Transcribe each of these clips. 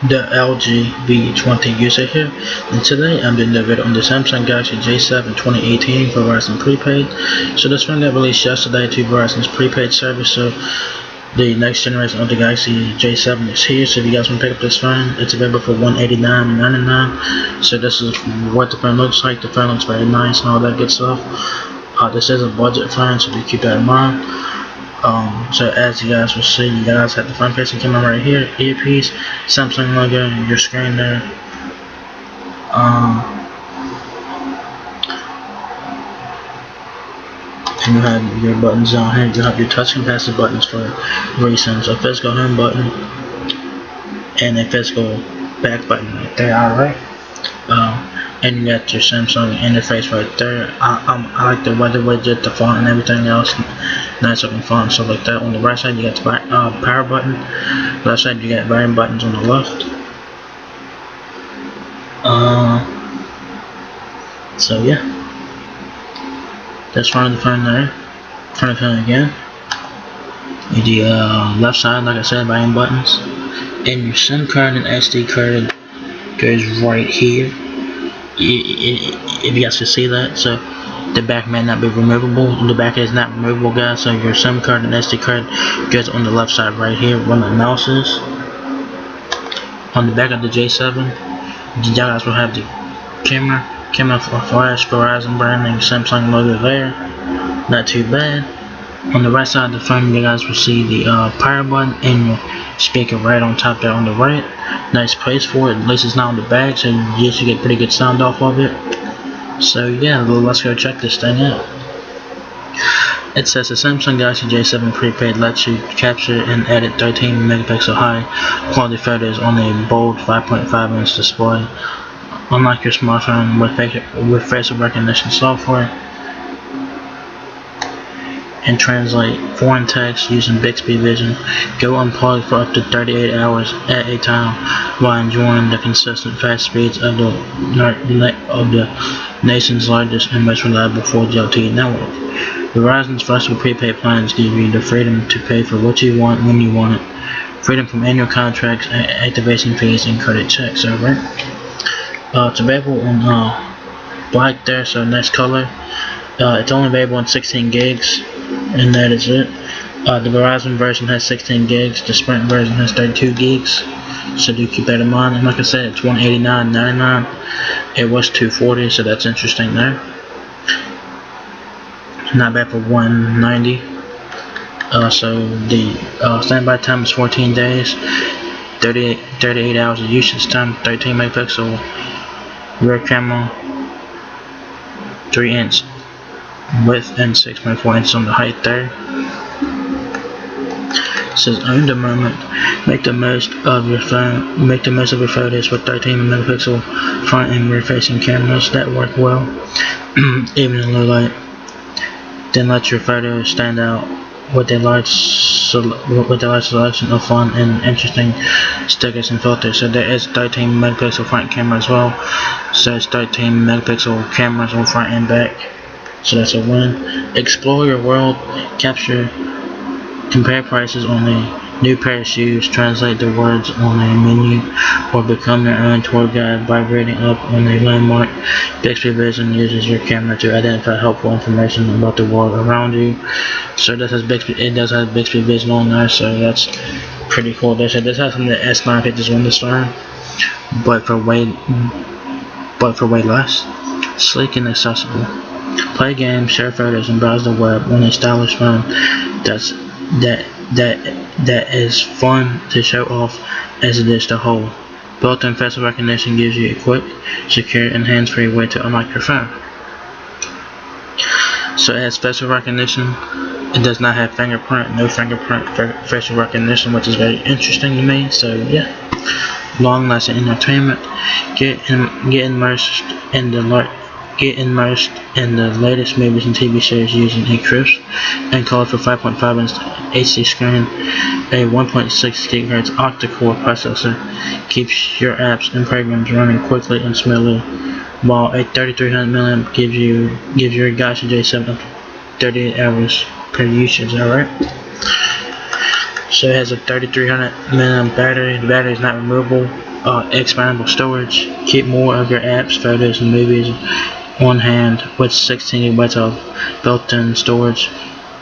the LG V20 user here, and today I'm doing the video on the Samsung Galaxy J7 2018 for Verizon Prepaid. So this phone got released yesterday to Verizon's prepaid service, so the next generation of the Galaxy J7 is here. So if you guys want to pick up this phone, it's available for $189.99. So this is what the phone looks like. The phone looks very nice and all that good stuff. This is a budget phone, so do keep that in mind. So as you guys will see, you guys have the front facing camera right here, earpiece, Samsung logo, your screen there. And you have your buttons on here. You have your touch and passive buttons for recent. So physical home button and a physical back button right there. Alright. And you got your Samsung interface right there. I like the weather widget, the font, and everything else. Nice looking font and stuff like that. On the right side, you got the power button. Left side, you got volume buttons on the left. So yeah, that's front of the phone there. Front of the phone again. The left side, like I said, volume buttons. And your SIM card and SD card goes right here. If you guys can see that, so the back may not be removable. The back is not removable, guys. So your SIM card and SD card goes on the left side right here where the mouse is. On the back of the J7, you guys will have the camera flash, Verizon branding, Samsung logo there. Not too bad. On the right side of the phone, you guys will see the power button and your speaker right on top there on the right. Nice place for it. At least it's not on the back, so you should get pretty good sound off of it. So yeah, let's go check this thing out. It says the Samsung Galaxy J7 Prepaid lets you capture and edit 13 megapixel high quality photos on a bold 5.5-inch display. Unlike your smartphone with facial recognition software, and translate foreign text using Bixby Vision. Go unplugged for up to 38 hours at a time while enjoying the consistent fast speeds of the nation's largest and most reliable 4G LTE network. Verizon's flexible prepaid plans give you the freedom to pay for what you want when you want it. Freedom from annual contracts, activation fees, and credit checks. Alright. It's available in black there, so nice color. It's only available in 16 gigs. And that is it. The Verizon version has 16 gigs. The Sprint version has 32 gigs. So do keep that in mind. And like I said, it's $189.99. It was $240, so that's interesting there. Not bad for $190. So the standby time is 14 days. 38 hours of usage time. 13 megapixel rear camera. 3-inch width and 6.4 inches on the height there. It says own the moment, make the most of your phone, make the most of your photos with 13 megapixel front and rear facing cameras that work well even in low light. Then let your photos stand out with a large selection of fun and interesting stickers and filters. So there is 13 megapixel front camera as well. So it's 13 megapixel cameras on front and back. So that's a win. Explore your world, compare prices on a new pair of shoes, translate the words on a menu, or become your own tour guide by reading up on a landmark. Bixby Vision uses your camera to identify helpful information about the world around you. So this has it does have Bixby Vision on there, so that's pretty cool. This has some of the S9 pictures on this phone, but for way less. Sleek and accessible. Play games, share photos, and browse the web on a stylish phone that is fun to show off as it is to hold. Built-in facial recognition gives you a quick, secure, and hands-free way to unlock your phone. So it has facial recognition. It does not have no fingerprint facial recognition, which is very interesting to me. So yeah, long-lasting entertainment. Get immersed in the latest movies and TV shows using a crisp and colorful 5.5-inch HD screen. A 1.6 GHz octa-core processor keeps your apps and programs running quickly and smoothly, while a 3300 mAh gives your Galaxy J7 38 hours per usage. Alright. So it has a 3300 mAh battery. The battery is not removable. expandable storage. Keep more of your apps, photos, and movies on hand with 16 gigabytes of built-in storage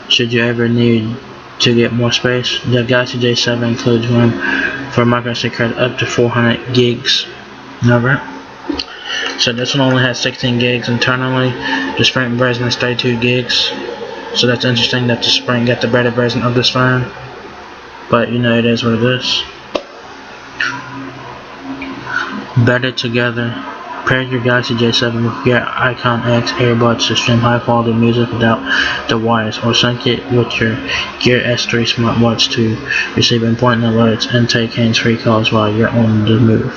should you ever need to get more space. The Galaxy J7 includes room for microSD card up to 400 gigs. Alright. So this one only has 16 gigs internally. The Sprint version is 32 gigs. So that's interesting that the Sprint got the better version of this phone. But you know, it is what it is. Better together. Pair your Galaxy J7 with your Icon X earbuds to stream high quality music without the wires, or sync it with your Gear S3 smartwatch to receive important alerts and take hands-free calls while you're on the move.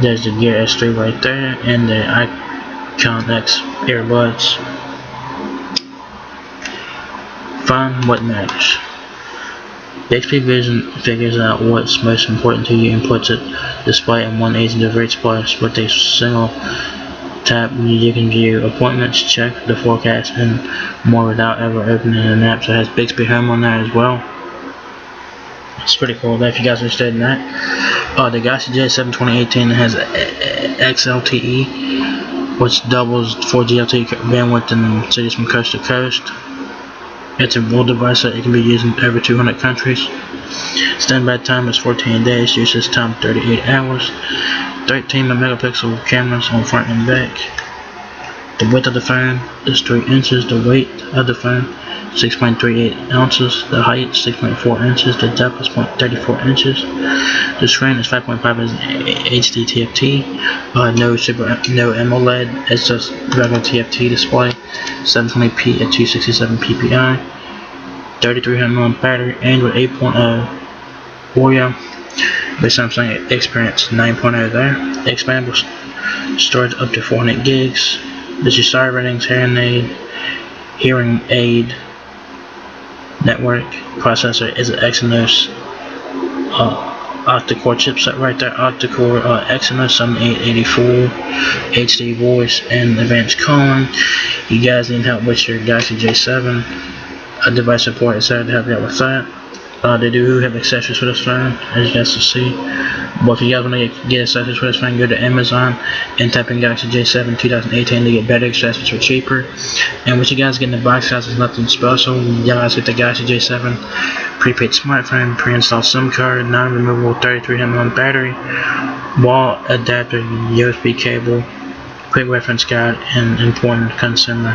There's the Gear S3 right there, and the Icon X earbuds. Find what matters. Bixby Vision figures out what's most important to you and puts it display in one easy-to-reach place. With a single tap, you can view appointments, check the forecast, and more without ever opening an app. So it has Bixby Home on there as well. It's pretty cool if you guys are interested in that. The Galaxy J7 2018 has XLTE, which doubles 4G LTE bandwidth in cities from coast to coast. It's a mobile device that it can be used in over 200 countries. Standby time is 14 days, usage time 38 hours. 13 megapixel cameras on front and back. The width of the phone is 3 inches. The weight of the phone 6.38 ounces. The height 6.4 inches. The depth is 0.34 inches. The screen is 5.5 inch HD TFT. No AMOLED. It's just regular TFT display. 720p at 267 ppi. 3300 mAh battery. Android 8.0. Oreo. The Samsung Experience 9.0 there. Expandable storage up to 400 gigs. This is star ratings, hearing aid network. Processor is an Exynos octa-core chipset right there. Octa-core Exynos 7884, HD voice and advanced calling. You guys need help with your Galaxy J7. Device support is there to help you out with that. They do have accessories for this phone, as you guys can see. But if you guys want to get accessories for this phone, go to Amazon and type in Galaxy J7 2018 to get better accessories for cheaper. And what you guys get in the box, guys, is nothing special. You guys get the Galaxy J7 prepaid smartphone, pre-installed SIM card, non-removable 3300 mAh battery, wall adapter, USB cable, quick reference guide, and important consumer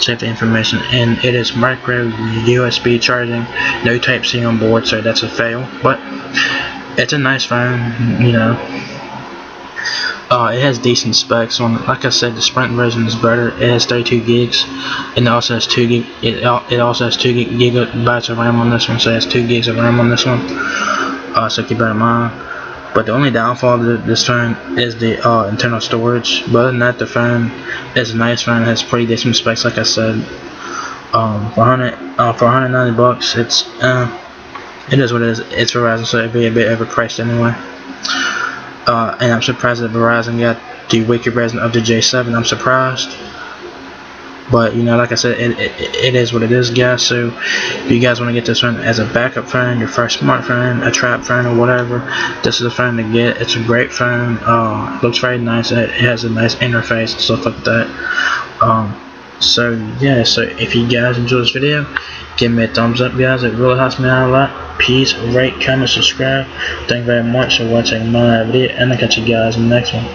safety information. And it is micro USB charging, no Type-C on board, so that's a fail. But it's a nice phone, you know. It has decent specs on it. Like I said, the Sprint version is better. It has 32 gigs, and it also has 2 gigabytes of RAM on this one. So it has 2 gigs of RAM on this one. So keep that in mind. But the only downfall of this phone is the internal storage. But other than that, the phone is a nice phone. It has pretty decent specs, like I said. For 190 bucks, it is what it is. It's Verizon, so it'd be a bit overpriced anyway. And I'm surprised that Verizon got the weaker version of the J7. I'm surprised. But you know, like I said, it is what it is, guys. So if you guys want to get this one as a backup phone, your first smartphone, a trap phone, or whatever, this is a phone to get. It's a great phone. It looks very nice. It has a nice interface and stuff like that. So yeah, so if you guys enjoy this video, give me a thumbs up, guys. It really helps me out a lot. Peace, rate, comment, subscribe. Thank you very much for watching my video, and I'll catch you guys in the next one.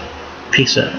Peace out.